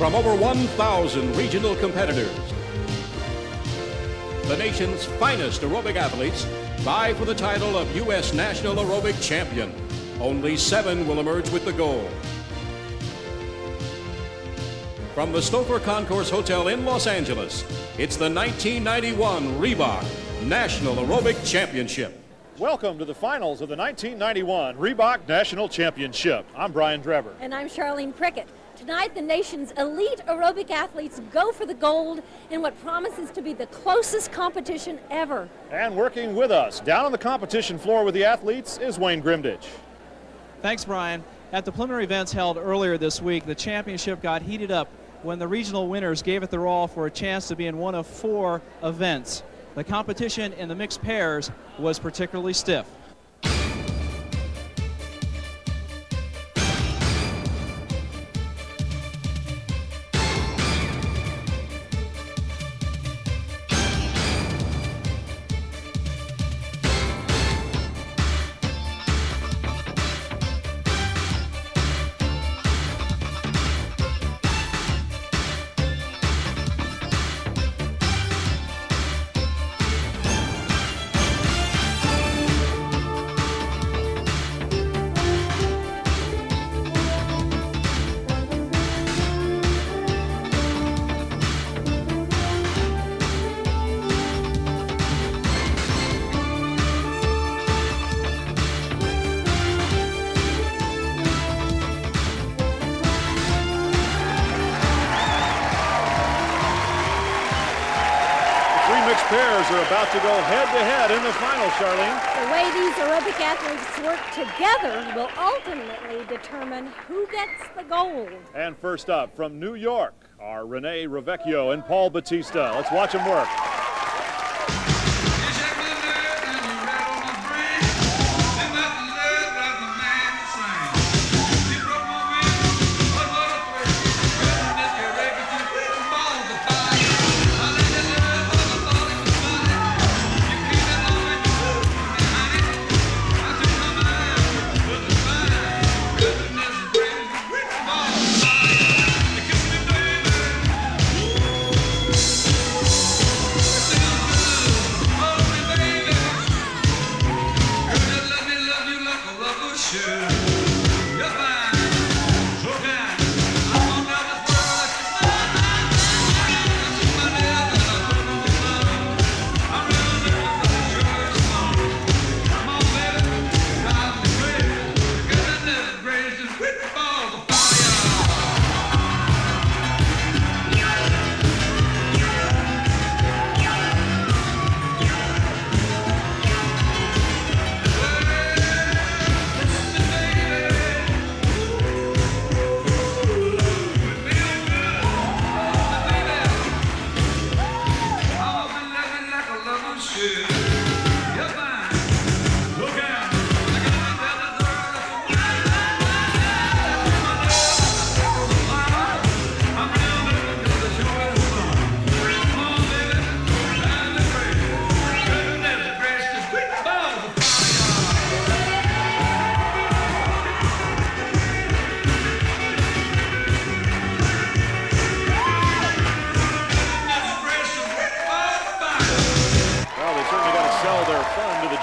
from over 1,000 regional competitors. The nation's finest aerobic athletes vie for the title of U.S. National Aerobic Champion. Only 7 will emerge with the gold. From the Stouffer Concourse Hotel in Los Angeles, it's the 1991 Reebok National Aerobic Championship. Welcome to the finals of the 1991 Reebok National Championship. I'm Brian Drever. And I'm Charlene Prickett. Tonight, the nation's elite aerobic athletes go for the gold in what promises to be the closest competition ever. And working with us down on the competition floor with the athletes is Wayne Grimditch. Thanks, Brian. At the preliminary events held earlier this week, the championship got heated up when the regional winners gave it their all for a chance to be in one of 4 events. The competition in the mixed pairs was particularly stiff. Mixed pairs are about to go head-to-head in the final, Charlene. The way these aerobic athletes work together will ultimately determine who gets the gold. And first up, from New York, are Rene Ravecchio and Paul Batista. Let's watch them work.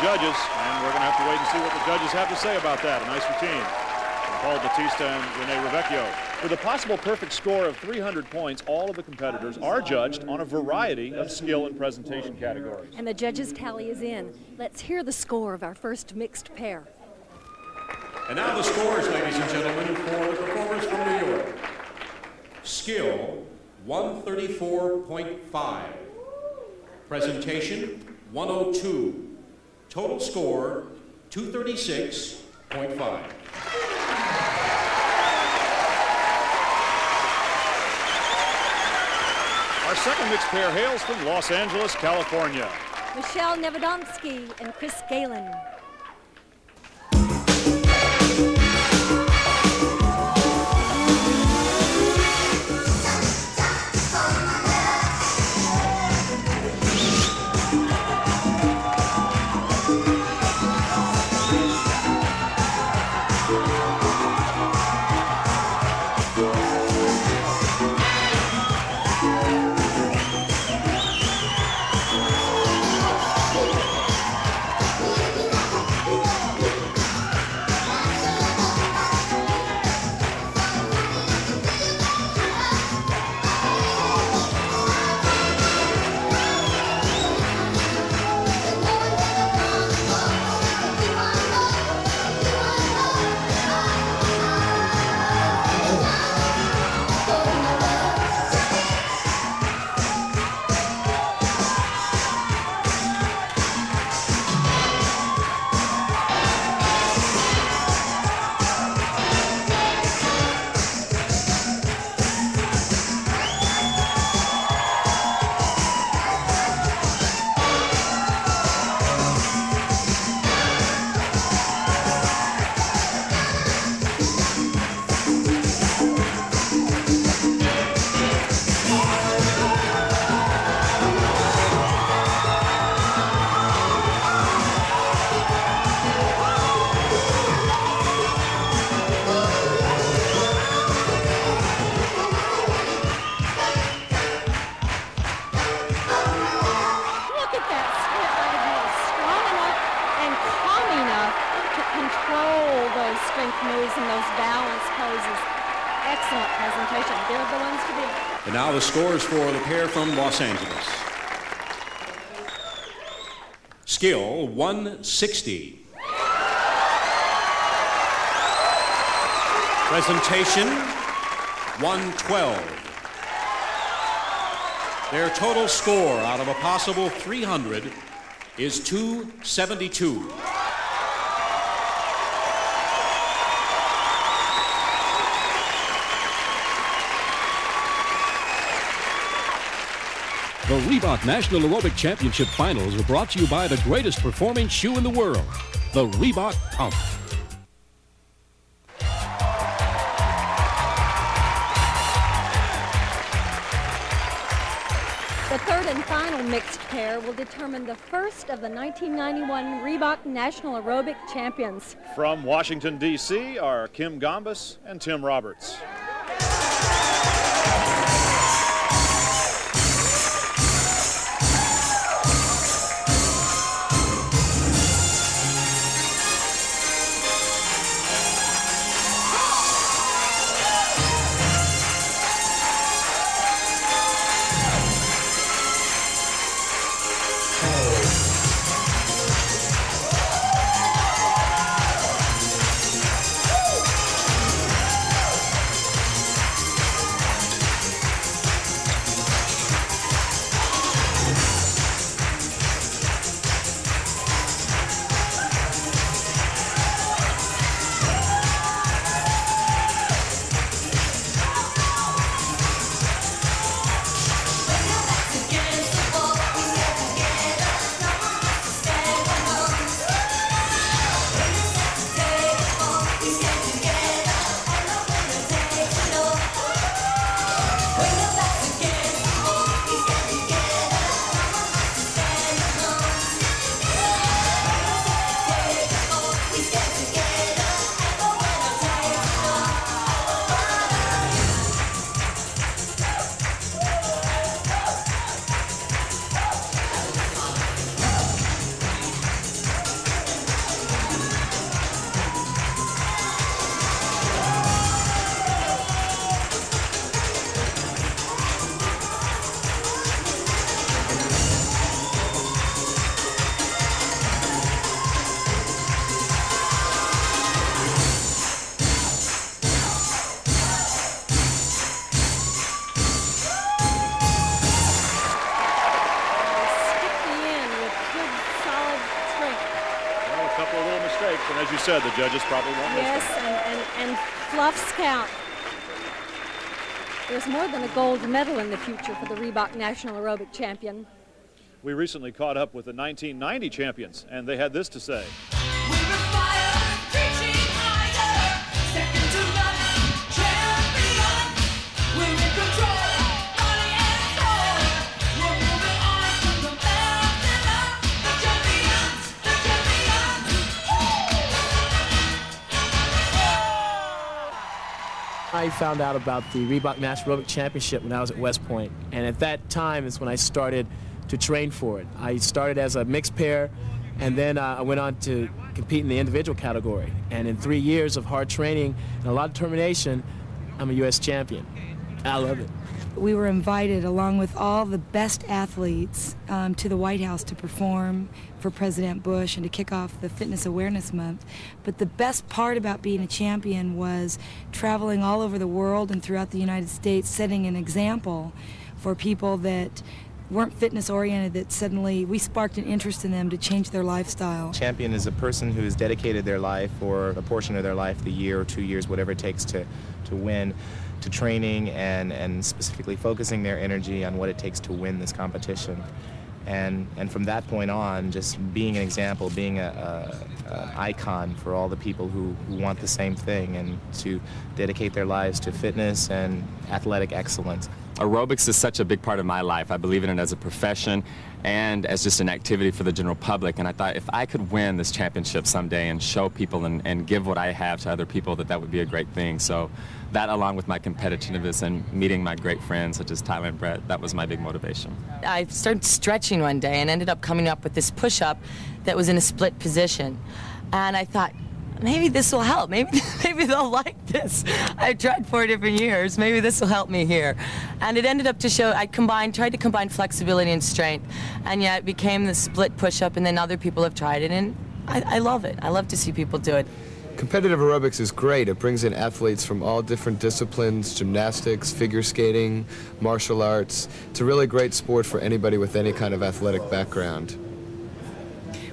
Judges, and we're going to have to wait and see what the judges have to say about that. A nice routine from Paul Batista and Rene Ravecchio. With a possible perfect score of 300 points, all of the competitors are judged on a variety of skill and presentation categories. And the judges' tally is in. Let's hear the score of our first mixed pair. And now the scores, ladies and gentlemen, for the performers from New York. Skill, 134.5. Presentation, 102. Total score, 236.5. Our second mixed pair hails from Los Angeles, California. Michelle Nevedonsky and Chris Galen. strength moves and those balance poses. Excellent presentation. They're the ones to beat. And now the scores for the pair from Los Angeles. Skill 160. Presentation 112. Their total score out of a possible 300 is 272. The Reebok National Aerobic Championship Finals are brought to you by the greatest performing shoe in the world, the Reebok Pump. The third and final mixed pair will determine the first of the 1991 Reebok National Aerobic Champions. From Washington, D.C. are Kim Gombas and Tim Roberts. And as you said, the judges probably won't miss them. Yes, and fluffs count. There's more than a gold medal in the future for the Reebok National Aerobic Champion. We recently caught up with the 1990 champions, and they had this to say. I found out about the Reebok National Aerobic Championship when I was at West Point, and at that time is when I started to train for it. I started as a mixed pair, and then I went on to compete in the individual category. And in 3 years of hard training and a lot of determination, I'm a U.S. champion. I love it. We were invited, along with all the best athletes, to the White House to perform for President Bush and to kick off the Fitness Awareness Month. But the best part about being a champion was traveling all over the world and throughout the United States, setting an example for people that weren't fitness-oriented, that suddenly we sparked an interest in them to change their lifestyle. Champion is a person who has dedicated their life, or a portion of their life, the year or 2 years, whatever it takes to win, to training and specifically focusing their energy on what it takes to win this competition. And from that point on, just being an example, being an icon for all the people who want the same thing and to dedicate their lives to fitness and athletic excellence. Aerobics is such a big part of my life. I believe in it as a profession and as just an activity for the general public. And I thought if I could win this championship someday and show people and give what I have to other people, that would be a great thing. So that, along with my competitiveness and meeting my great friends such as Tyler and Brett, that was my big motivation. I started stretching one day and ended up coming up with this push-up that was in a split position. And I thought, maybe this will help. Maybe they'll like this. I've tried 4 different years. Maybe this will help me here. And it ended up to show I tried to combine flexibility and strength, and yet it became the split push-up, and then other people have tried it, and I love it. I love to see people do it. Competitive aerobics is great. It brings in athletes from all different disciplines, gymnastics, figure skating, martial arts. It's a really great sport for anybody with any kind of athletic background.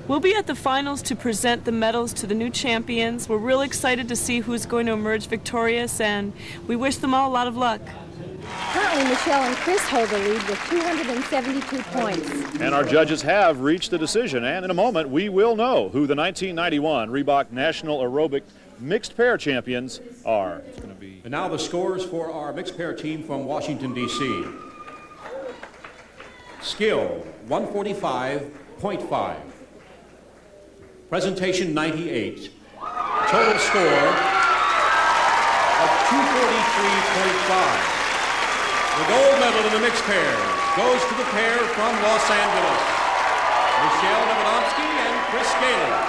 We'll be at the finals to present the medals to the new champions. We're really excited to see who's going to emerge victorious, and we wish them all a lot of luck. Currently, Michelle and Chris hold the lead with 272 points. And our judges have reached a decision, and in a moment we will know who the 1991 Reebok National Aerobic Mixed Pair Champions are. It's going to be... And now the scores for our mixed pair team from Washington, D.C. Skill, 145.5. Presentation, 98. Total score of 243.5. The gold medal in the mixed pairs goes to the pair from Los Angeles, Michelle Davidomski and Chris Gaylor.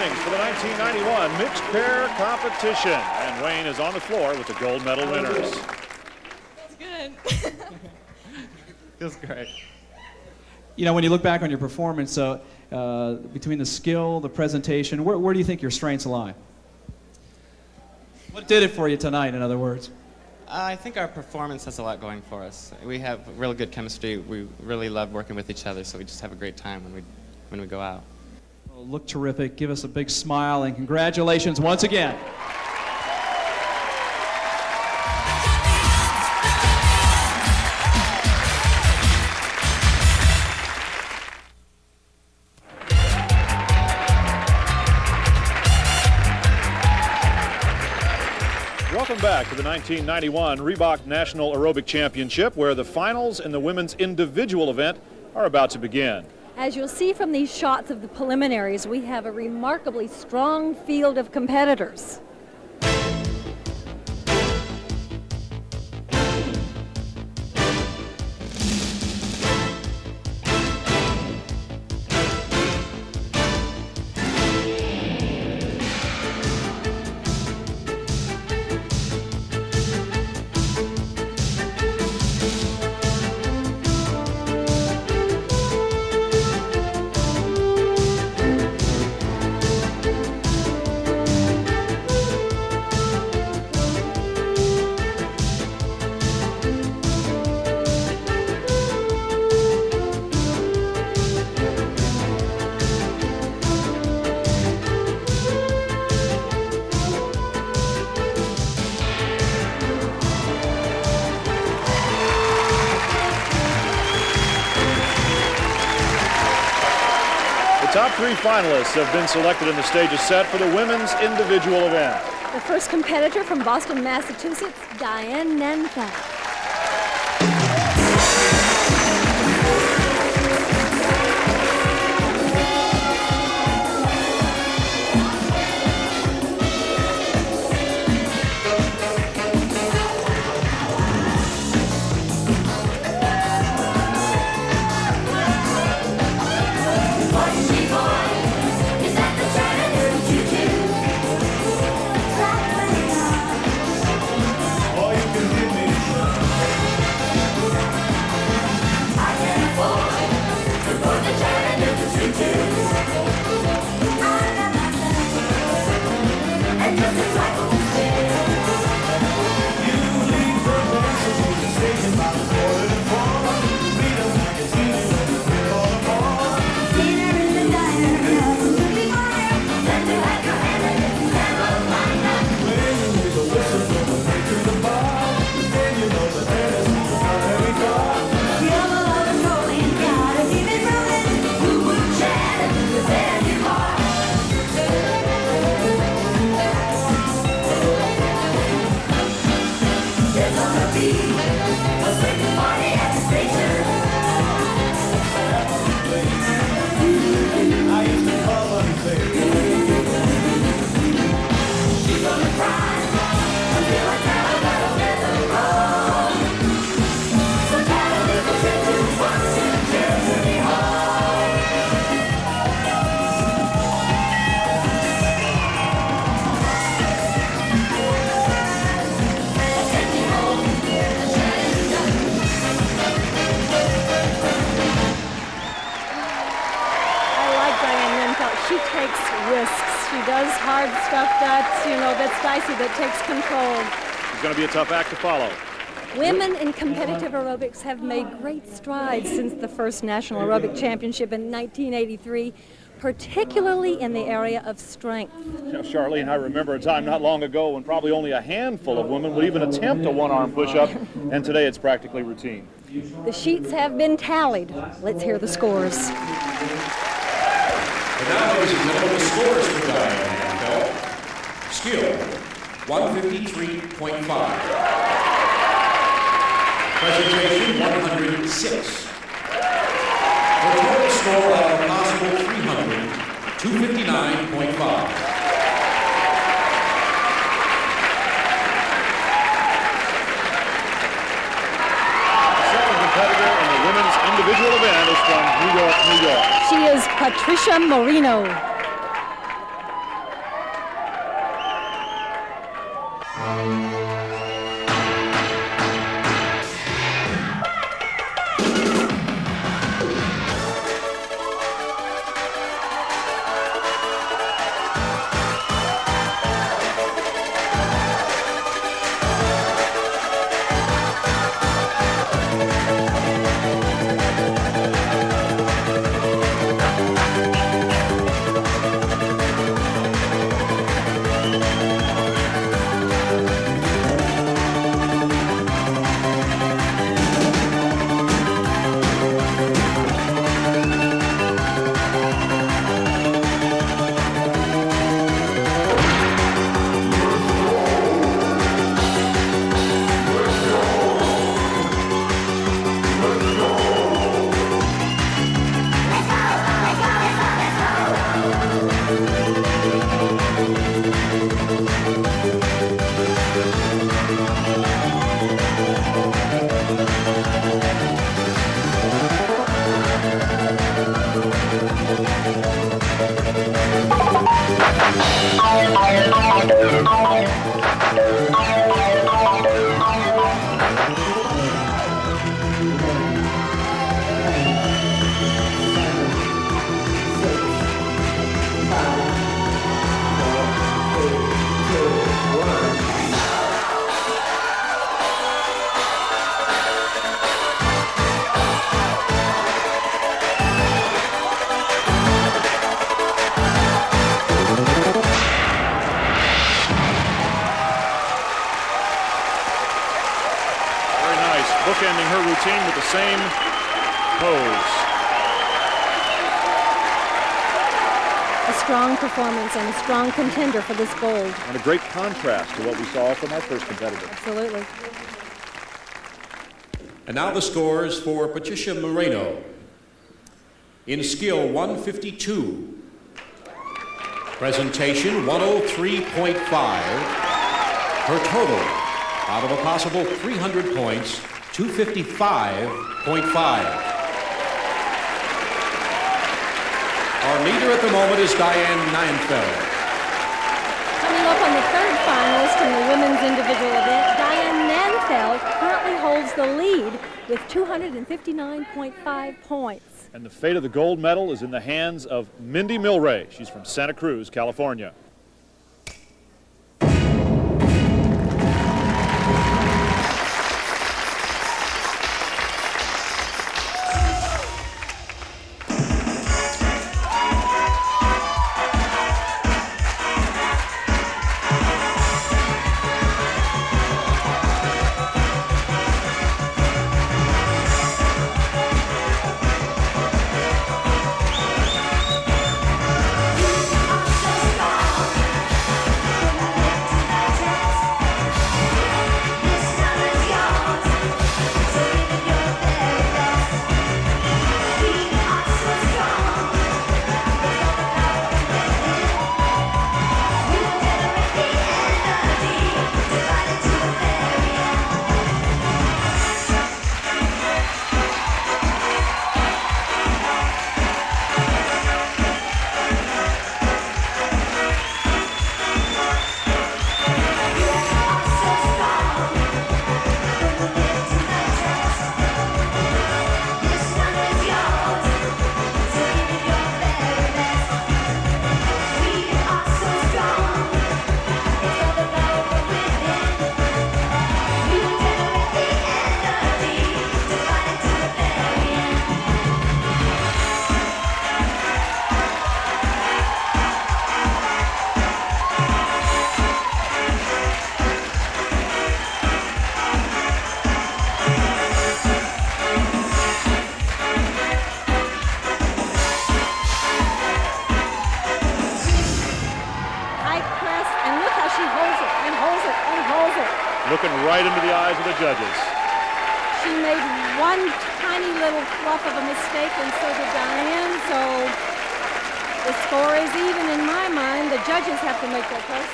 For the 1991 mixed pair competition, and Wayne is on the floor with the gold medal winners. It's good. Feels great. You know, when you look back on your performance, between the skill, the presentation, where do you think your strengths lie? What did it for you tonight, in other words? I think our performance has a lot going for us. We have really good chemistry. We really love working with each other, so we just have a great time when we go out. Well, look terrific. Give us a big smile, and congratulations once again. Welcome back to the 1991 Reebok National Aerobic Championship, where the finals in the women's individual event are about to begin. As you'll see from these shots of the preliminaries, we have a remarkably strong field of competitors. Top three finalists have been selected in the stages set for the women's individual event. The first competitor from Boston, Massachusetts, Diane Nanthak. All you can give me hard stuff that's dicey, that takes control. It's going to be a tough act to follow. Women in competitive aerobics have made great strides since the first National Aerobic Championship in 1983, particularly in the area of strength. Charlene, I remember a time not long ago when probably only a handful of women would even attempt a one-arm push-up, and today it's practically routine. The sheets have been tallied. Let's hear the scores. And now, ladies and gentlemen, the scores for Diane Manfeld. Skill, 153.5. Presentation, 106. Her total score out of a possible 300, 259.5. Competitor in the women's individual event is from New York, New York. She is Patricia Moreno. Bookending her routine with the same pose. A strong performance and a strong contender for this gold. And a great contrast to what we saw from our first competitor. Absolutely. And now the scores for Patricia Moreno. In skill, 152. Presentation, 103.5. Her total, out of a possible 300 points, 255.5. Our leader at the moment is Diane Manfeld. Coming up on the third finalist in the women's individual event, Diane Manfeld currently holds the lead with 259.5 points. And the fate of the gold medal is in the hands of Mindy Milray. She's from Santa Cruz, California. pulls it. Looking right into the eyes of the judges. She made one tiny little fluff of a mistake, and so did Diane, so the score is even in my mind. The judges have to make their place.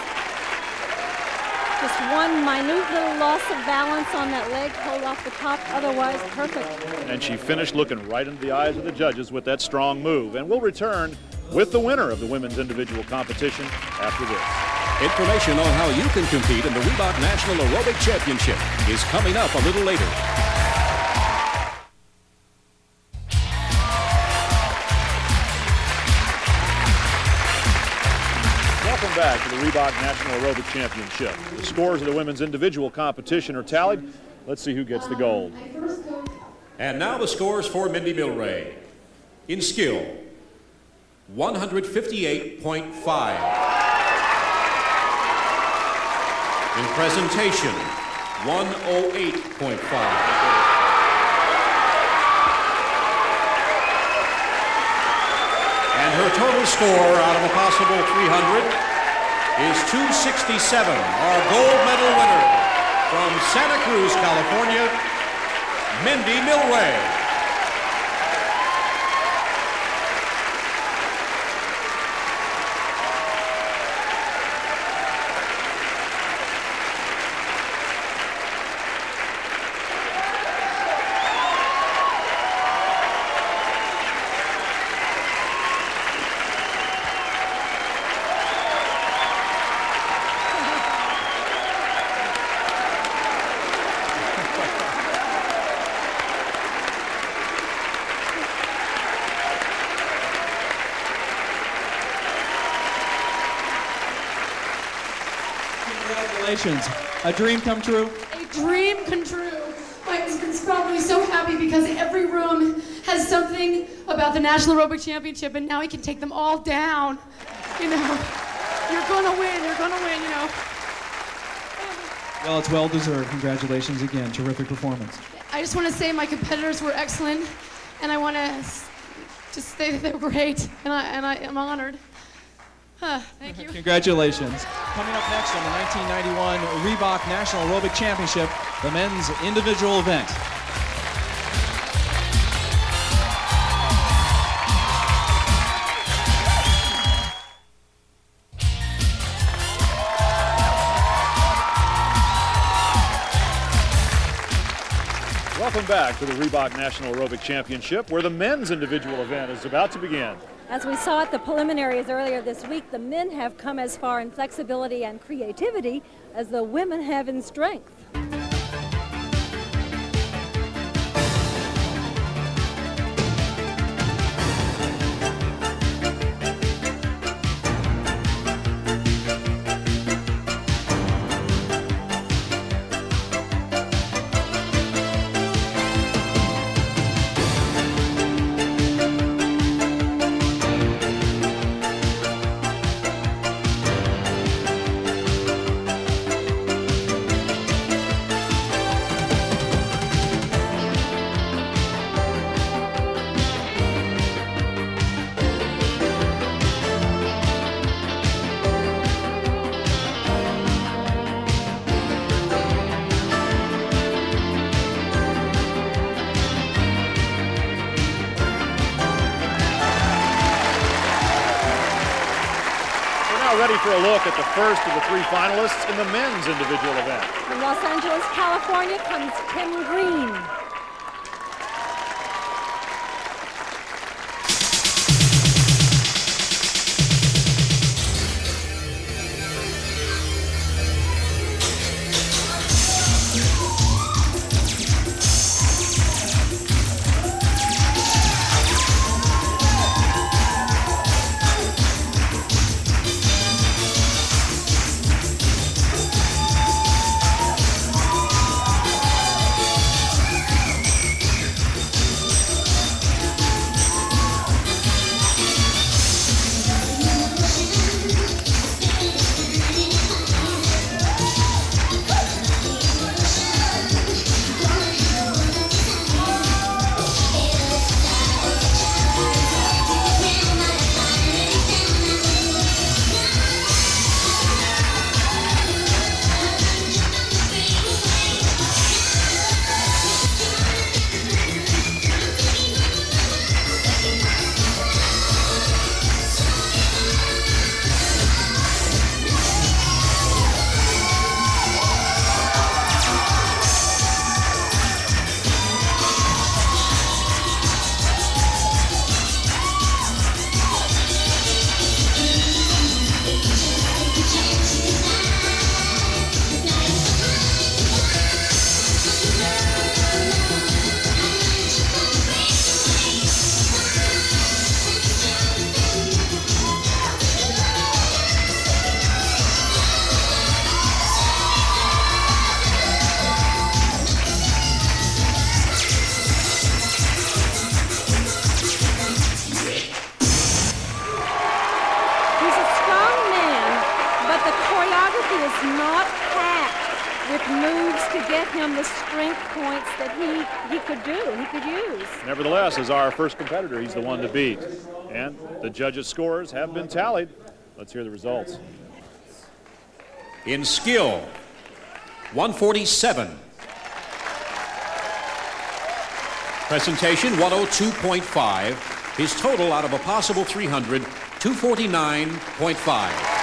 Just one minute little loss of balance on that leg pulled off the top, otherwise perfect. And she finished looking right into the eyes of the judges with that strong move. And we'll return with the winner of the women's individual competition after this. Information on how you can compete in the Reebok National Aerobic Championship is coming up a little later. Welcome back to the Reebok National Aerobic Championship. The scores of the women's individual competition are tallied. Let's see who gets the gold. And now the scores for Mindy Milray. In skill, 158.5. In presentation, 108.5. And her total score out of a possible 300 is 267. Our gold medal winner from Santa Cruz, California, Mindy Milray. Congratulations. A dream come true? A dream come true. My husband's probably so happy because every room has something about the National Aerobic Championship, and now he can take them all down. You know, you're gonna win, you know. Well, it's well deserved. Congratulations again. Terrific performance. I just want to say my competitors were excellent, and I want to just say that they were great, and I am honored. Thank you. Congratulations. Coming up next on the 1991 Reebok National Aerobic Championship, the men's individual event. Welcome back to the Reebok National Aerobic Championship, where the men's individual event is about to begin. As we saw at the preliminaries earlier this week, the men have come as far in flexibility and creativity as the women have in strength. Ready for a look at the first of the three finalists in the men's individual event. From Los Angeles, California comes Tim Green. with moves to get him the strength points that he could do, he could use. Nevertheless, as our first competitor, he's the one to beat. And the judges' scores have been tallied. Let's hear the results. In skill, 147. Presentation, 102.5. His total out of a possible 300, 249.5.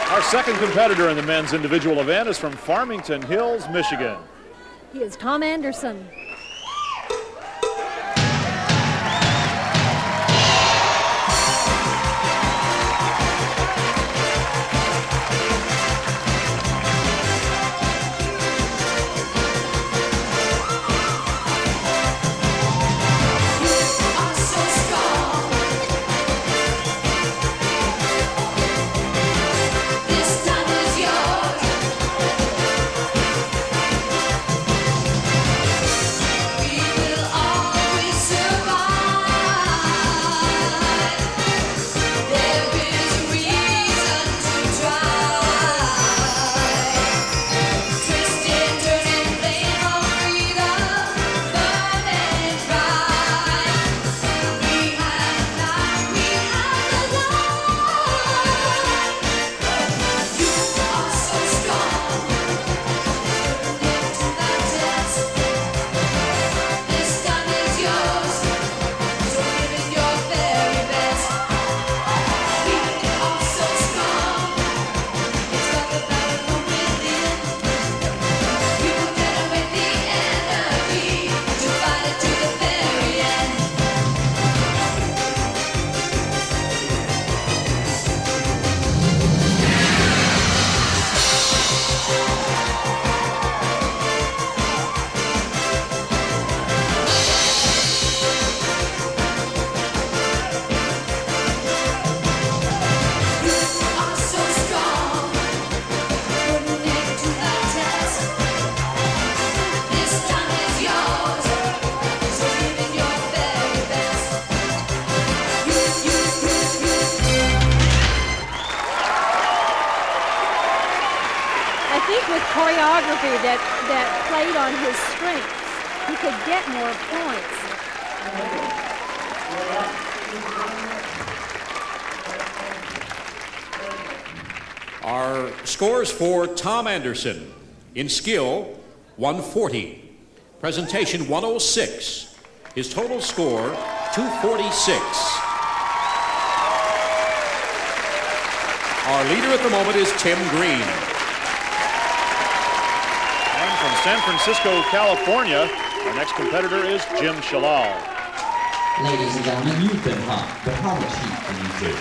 Our second competitor in the men's individual event is from Farmington Hills, Michigan. He is Tom Anderson. Choreography that played on his strengths, he could get more points. Our scores for Tom Anderson. In skill, 140. Presentation, 106. His total score, 246. Our leader at the moment is Tim Green. From San Francisco, California, our next competitor is Jim Shalal. Ladies and gentlemen, you've been hot, but how much heat can you do?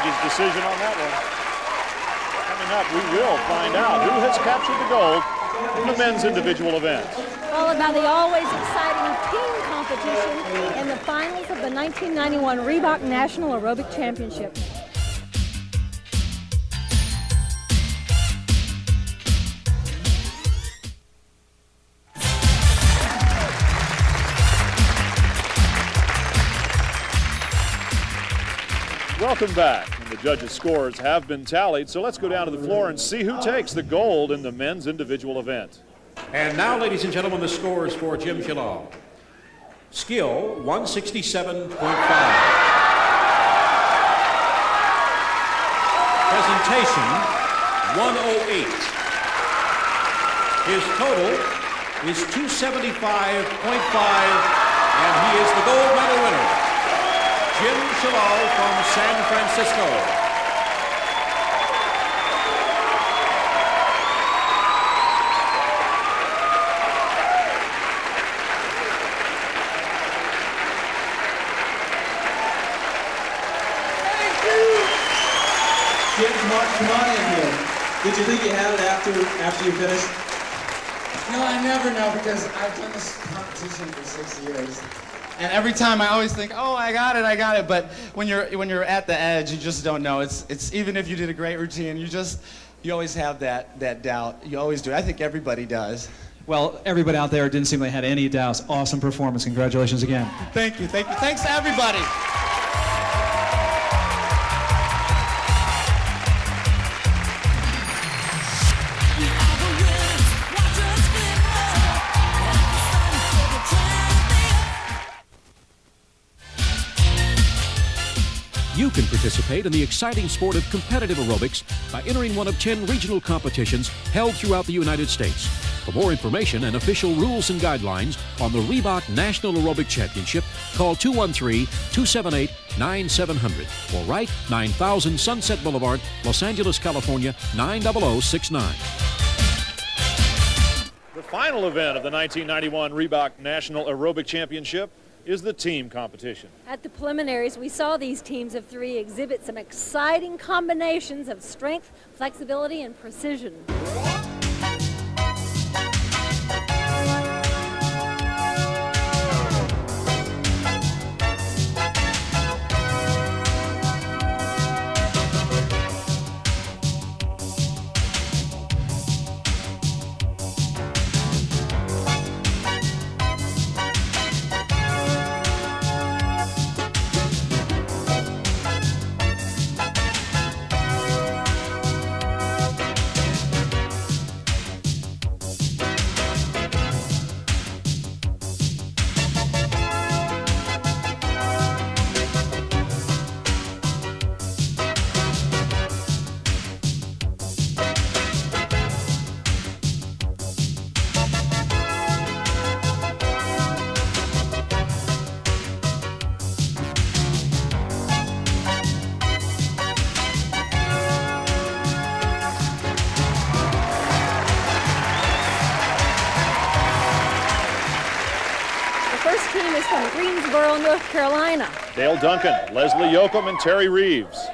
judges' decision on that one. Coming up, we will find out who has captured the gold in the men's individual event. Followed by the always exciting team competition in the finals of the 1991 Reebok National Aerobic Championship. Welcome back. And the judges' scores have been tallied, so let's go down to the floor and see who takes the gold in the men's individual event. And now, ladies and gentlemen, the scores for Jim Gilal. Skill, 167.5. Presentation, 108. His total is 275.5, and he is the gold medal winner. Jim Gilal from San Francisco. Jim, come on in here. Did you think you had it after you finished? No, I never know because I've done this competition for 6 years. And every time I always think, oh, I got it. But when you're at the edge, you just don't know. It's even if you did a great routine, you always have that doubt. You always do. I think everybody does. Well, everybody out there didn't seem to have any doubts. Awesome performance. Congratulations again. Thank you. Thanks to everybody. You can participate in the exciting sport of competitive aerobics by entering one of 10 regional competitions held throughout the United States. For more information and official rules and guidelines on the Reebok National Aerobic Championship, call 213-278-9700 or write 9000 Sunset Boulevard, Los Angeles, California, 90069. The final event of the 1991 Reebok National Aerobic Championship is the team competition. At the preliminaries, we saw these teams of three exhibit some exciting combinations of strength, flexibility, and precision. Team is from Greensboro, North Carolina. Dale Duncan, Leslie Yoakum, and Terry Reeves.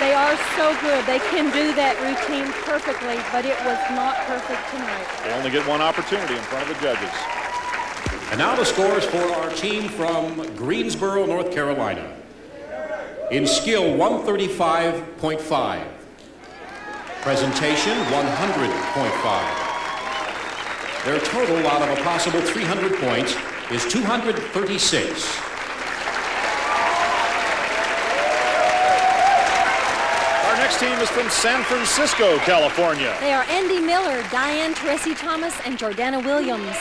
They are so good. They can do that routine perfectly, but it was not perfect tonight. They only get one opportunity in front of the judges. And now the scores for our team from Greensboro, North Carolina. In skill, 135.5. Presentation, 100.5. Their total out of a possible 300 points is 236. Our next team is from San Francisco, California. They are Andy Miller, Diane Teresi Thomas, and Jordana Williams.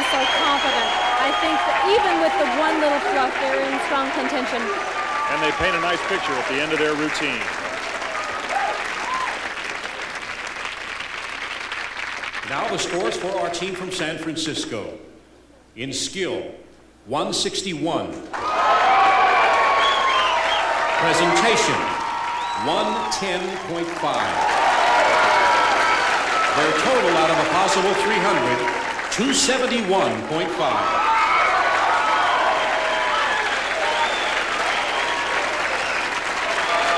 So confident. I think that even with the one little fluff, they're in strong contention. And they paint a nice picture at the end of their routine. Now the scores for our team from San Francisco. In skill, 161. Presentation, 110.5. Their total out of a possible 300, 271.5.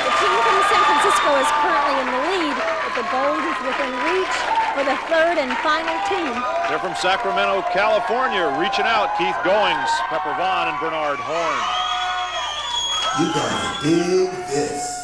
The team from San Francisco is currently in the lead, but the gold is within reach for the third and final team. They're from Sacramento, California, reaching out. Keith Goings, Pepper Vaughn, and Bernard Horn. You gotta dig this.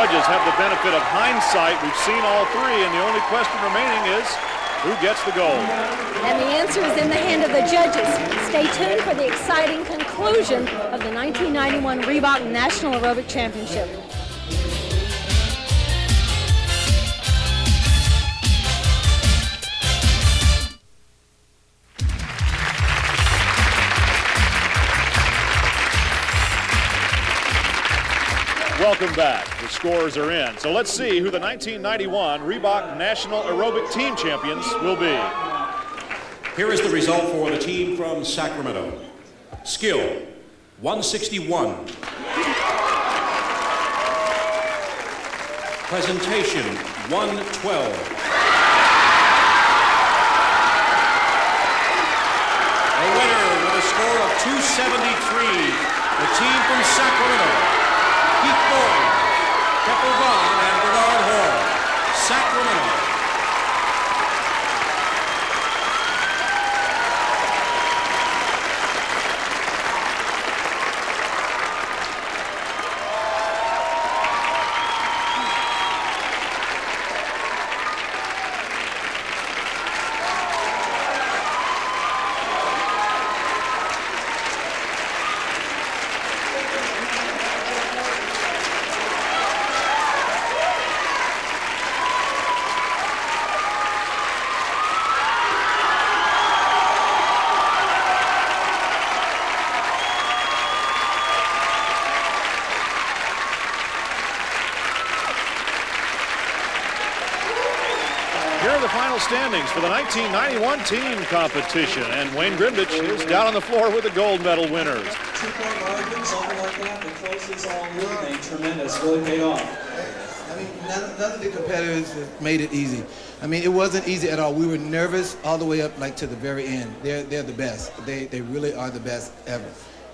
judges have the benefit of hindsight. We've seen all three, and the only question remaining is who gets the gold? And the answer is in the hand of the judges. Stay tuned for the exciting conclusion of the 1991 Reebok National Aerobic Championship. Welcome back. The scores are in. So let's see who the 1991 Reebok National Aerobic Team Champions will be. Here is the result for the team from Sacramento. Skill, 161. Presentation, 112. The winner with a score of 273, the team from Sacramento. Keith Boyd, Keppel Vaughn, and Bernard Hall, Sacramento. Here are the final standings for the 1991 team competition, and Wayne Grimdich is down on the floor with the gold medal winners. 2-point margin, something like that, the closest all moving, tremendous, really paid off. I mean, none of the competitors have made it easy. I mean, it wasn't easy at all. We were nervous all the way up, like, to the very end. They're the best. They really are the best ever.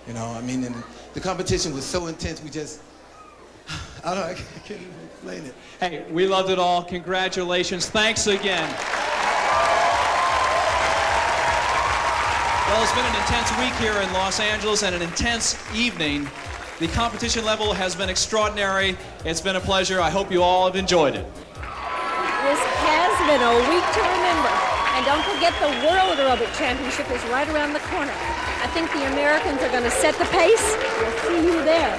You know, I mean, and the competition was so intense, we just, I don't know, I can't even explain it. Hey, we loved it all. Congratulations. Thanks again. Well, it's been an intense week here in Los Angeles and an intense evening. The competition level has been extraordinary. It's been a pleasure. I hope you all have enjoyed it. This has been a week to remember. And don't forget, the World Aerobic Championship is right around the corner. I think the Americans are going to set the pace. We'll see you there.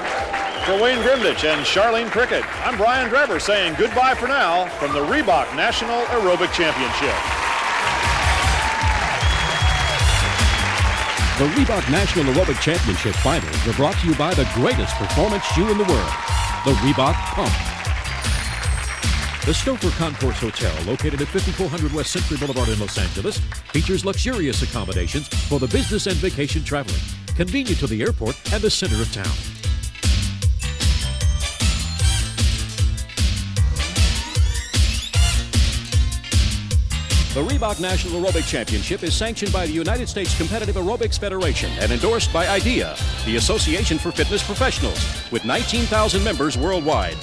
For Wayne Grimdich and Charlene Prickett, I'm Brian Drever saying goodbye for now from the Reebok National Aerobic Championship. The Reebok National Aerobic Championship Finals are brought to you by the greatest performance shoe in the world, the Reebok Pump. The Stouffer Concourse Hotel, located at 5400 West Century Boulevard in Los Angeles, features luxurious accommodations for the business and vacation traveling, convenient to the airport and the center of town. The Reebok National Aerobic Championship is sanctioned by the United States Competitive Aerobics Federation and endorsed by IDEA, the Association for Fitness Professionals, with 19,000 members worldwide.